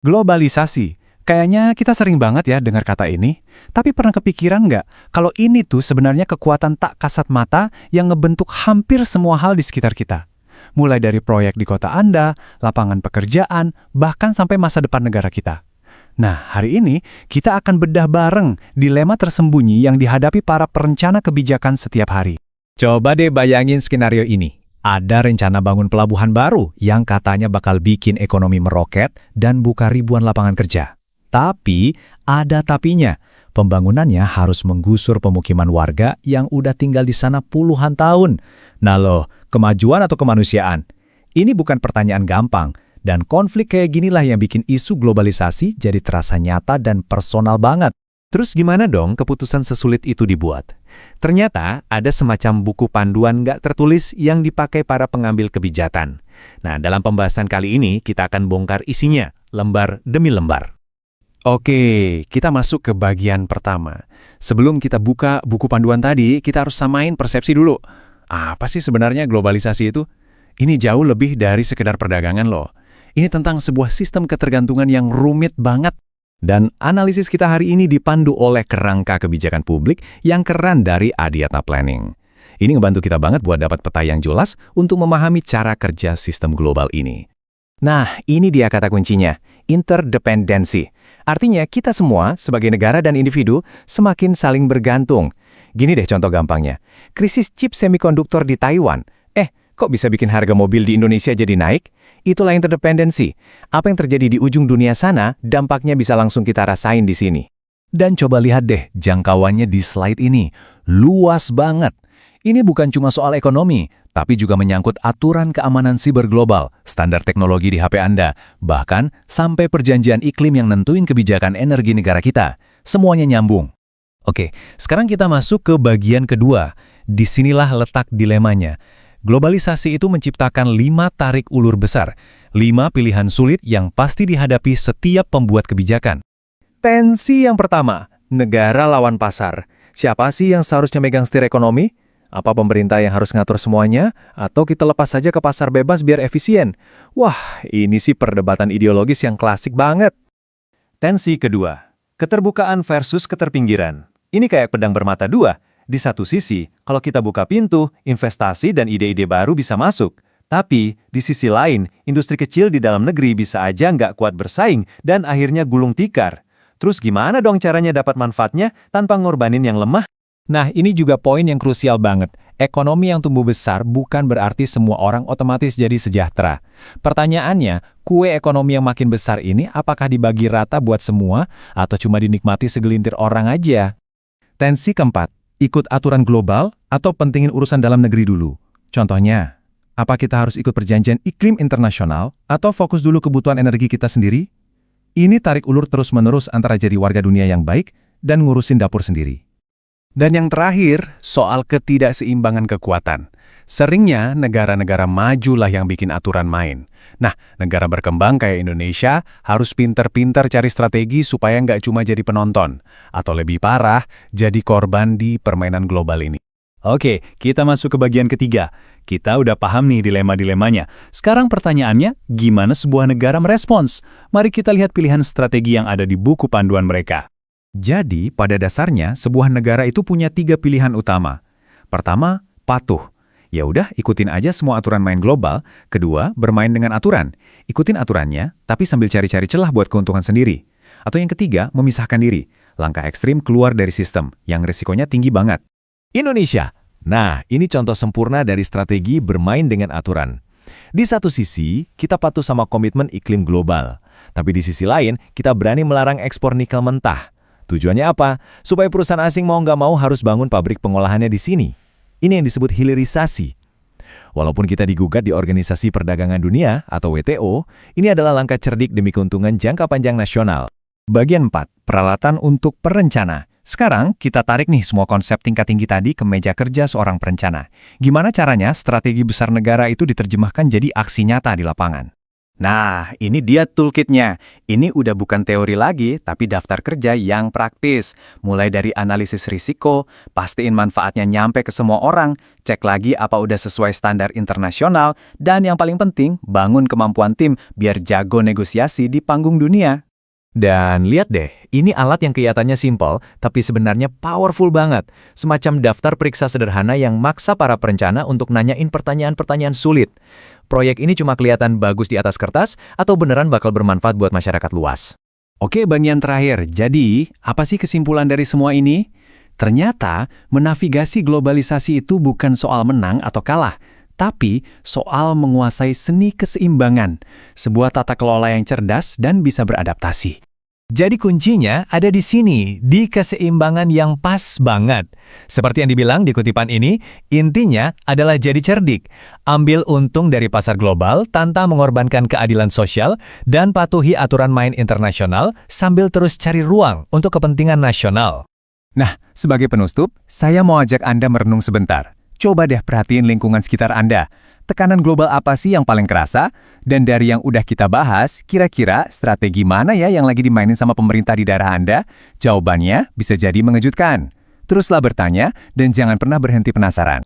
Globalisasi. Kayaknya kita sering banget ya dengar kata ini. Tapi pernah kepikiran nggak kalau ini tuh sebenarnya kekuatan tak kasat mata yang ngebentuk hampir semua hal di sekitar kita. Mulai dari proyek di kota Anda, lapangan pekerjaan, bahkan sampai masa depan negara kita. Nah, hari ini kita akan bedah bareng dilema tersembunyi yang dihadapi para perencana kebijakan setiap hari. Coba deh bayangin skenario ini. Ada rencana bangun pelabuhan baru yang katanya bakal bikin ekonomi meroket dan buka ribuan lapangan kerja. Tapi, ada tapinya. Pembangunannya harus menggusur pemukiman warga yang udah tinggal di sana puluhan tahun. Nah loh, kemajuan atau kemanusiaan? Ini bukan pertanyaan gampang. Dan konflik kayak ginilah yang bikin isu globalisasi jadi terasa nyata dan personal banget. Terus gimana dong keputusan sesulit itu dibuat? Ternyata ada semacam buku panduan nggak tertulis yang dipakai para pengambil kebijakan. Nah, dalam pembahasan kali ini kita akan bongkar isinya, lembar demi lembar. Oke, kita masuk ke bagian pertama. Sebelum kita buka buku panduan tadi, kita harus samain persepsi dulu. Apa sih sebenarnya globalisasi itu? Ini jauh lebih dari sekedar perdagangan loh. Ini tentang sebuah sistem ketergantungan yang rumit banget. Dan analisis kita hari ini dipandu oleh kerangka kebijakan publik yang keren dari Adiata Planning. Ini ngebantu kita banget buat dapat peta yang jelas untuk memahami cara kerja sistem global ini. Nah, ini dia kata kuncinya, interdependensi. Artinya kita semua sebagai negara dan individu semakin saling bergantung. Gini deh contoh gampangnya, krisis chip semikonduktor di Taiwan. Kok bisa bikin harga mobil di Indonesia jadi naik? Itulah interdependensi. Apa yang terjadi di ujung dunia sana, dampaknya bisa langsung kita rasain di sini. Dan coba lihat deh jangkauannya di slide ini. Luas banget. Ini bukan cuma soal ekonomi, tapi juga menyangkut aturan keamanan siber global, standar teknologi di HP Anda, bahkan sampai perjanjian iklim yang nentuin kebijakan energi negara kita. Semuanya nyambung. Oke, sekarang kita masuk ke bagian kedua. Disinilah letak dilemanya. Globalisasi itu menciptakan 5 tarik ulur besar, 5 pilihan sulit yang pasti dihadapi setiap pembuat kebijakan. Tensi yang pertama, negara lawan pasar. Siapa sih yang seharusnya megang setir ekonomi? Apa pemerintah yang harus ngatur semuanya? Atau kita lepas saja ke pasar bebas biar efisien? Wah, ini sih perdebatan ideologis yang klasik banget. Tensi kedua, keterbukaan versus keterpinggiran. Ini kayak pedang bermata dua. Di satu sisi, kalau kita buka pintu, investasi dan ide-ide baru bisa masuk. Tapi, di sisi lain, industri kecil di dalam negeri bisa aja nggak kuat bersaing dan akhirnya gulung tikar. Terus gimana dong caranya dapat manfaatnya tanpa ngorbanin yang lemah? Nah, ini juga poin yang krusial banget. Ekonomi yang tumbuh besar bukan berarti semua orang otomatis jadi sejahtera. Pertanyaannya, kue ekonomi yang makin besar ini apakah dibagi rata buat semua atau cuma dinikmati segelintir orang aja? Tensi keempat. Ikut aturan global atau pentingin urusan dalam negeri dulu. Contohnya, apa kita harus ikut perjanjian iklim internasional atau fokus dulu kebutuhan energi kita sendiri? Ini tarik ulur terus-menerus antara jadi warga dunia yang baik dan ngurusin dapur sendiri. Dan yang terakhir, soal ketidakseimbangan kekuatan. Seringnya negara-negara majulah yang bikin aturan main. Nah, negara berkembang kayak Indonesia harus pinter-pinter cari strategi supaya nggak cuma jadi penonton. Atau lebih parah, jadi korban di permainan global ini. Oke, kita masuk ke bagian ketiga. Kita udah paham nih dilema-dilemanya. Sekarang pertanyaannya, gimana sebuah negara merespons? Mari kita lihat pilihan strategi yang ada di buku panduan mereka. Jadi, pada dasarnya, sebuah negara itu punya 3 pilihan utama. Pertama, patuh. Ya udah, ikutin aja semua aturan main global. Kedua, bermain dengan aturan. Ikutin aturannya, tapi sambil cari-cari celah buat keuntungan sendiri. Atau yang ketiga, memisahkan diri. Langkah ekstrim keluar dari sistem, yang risikonya tinggi banget. Indonesia. Nah, ini contoh sempurna dari strategi bermain dengan aturan. Di satu sisi, kita patuh sama komitmen iklim global. Tapi di sisi lain, kita berani melarang ekspor nikel mentah. Tujuannya apa? Supaya perusahaan asing mau nggak mau harus bangun pabrik pengolahannya di sini. Ini yang disebut hilirisasi. Walaupun kita digugat di Organisasi Perdagangan Dunia atau WTO, ini adalah langkah cerdik demi keuntungan jangka panjang nasional. Bagian 4, peralatan untuk perencana. Sekarang kita tarik nih semua konsep tingkat tinggi tadi ke meja kerja seorang perencana. Gimana caranya strategi besar negara itu diterjemahkan jadi aksi nyata di lapangan? Nah, ini dia toolkitnya. Ini udah bukan teori lagi, tapi daftar kerja yang praktis. Mulai dari analisis risiko, pastiin manfaatnya nyampe ke semua orang, cek lagi apa udah sesuai standar internasional, dan yang paling penting, bangun kemampuan tim biar jago negosiasi di panggung dunia. Dan lihat deh, ini alat yang kelihatannya simpel, tapi sebenarnya powerful banget. Semacam daftar periksa sederhana yang maksa para perencana untuk nanyain pertanyaan-pertanyaan sulit. Proyek ini cuma kelihatan bagus di atas kertas, atau beneran bakal bermanfaat buat masyarakat luas? Oke, bagian terakhir. Jadi, apa sih kesimpulan dari semua ini? Ternyata, menavigasi globalisasi itu bukan soal menang atau kalah, tapi soal menguasai seni keseimbangan, sebuah tata kelola yang cerdas dan bisa beradaptasi. Jadi kuncinya ada di sini, di keseimbangan yang pas banget. Seperti yang dibilang di kutipan ini, intinya adalah jadi cerdik. Ambil untung dari pasar global tanpa mengorbankan keadilan sosial dan patuhi aturan main internasional sambil terus cari ruang untuk kepentingan nasional. Nah, sebagai penutup, saya mau ajak Anda merenung sebentar. Coba deh perhatiin lingkungan sekitar Anda. Tekanan global apa sih yang paling kerasa? Dan dari yang udah kita bahas, kira-kira strategi mana ya yang lagi dimainin sama pemerintah di daerah Anda? Jawabannya bisa jadi mengejutkan. Teruslah bertanya dan jangan pernah berhenti penasaran.